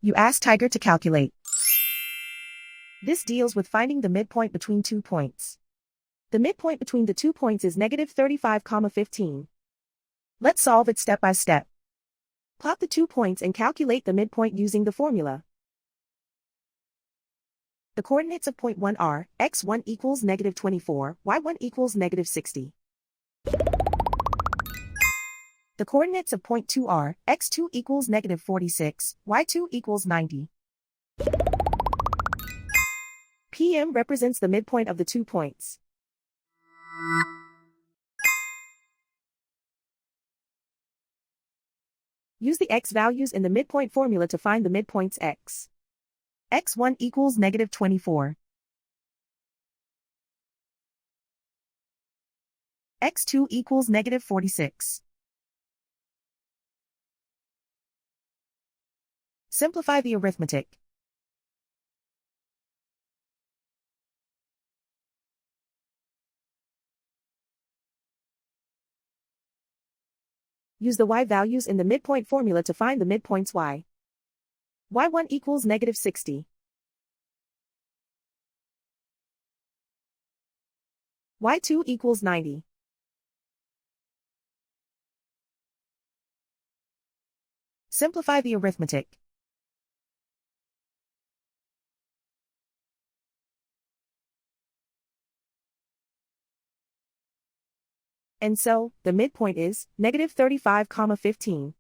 You ask Tiger to calculate. This deals with finding the midpoint between 2 points. The midpoint between the 2 points is negative 35, 15. Let's solve it step by step. Plot the 2 points and calculate the midpoint using the formula. The coordinates of point 1 are, x1 equals negative 24, y1 equals negative 60. The coordinates of point 2 are, x2 equals negative 46, y2 equals 90. PM represents the midpoint of the 2 points. Use the x values in the midpoint formula to find the midpoints x. x1 equals negative 24. x2 equals negative 46. Simplify the arithmetic. Use the y values in the midpoint formula to find the midpoints y. y1 equals negative 60. y2 equals 90. Simplify the arithmetic. And so, the midpoint is negative 35, 15.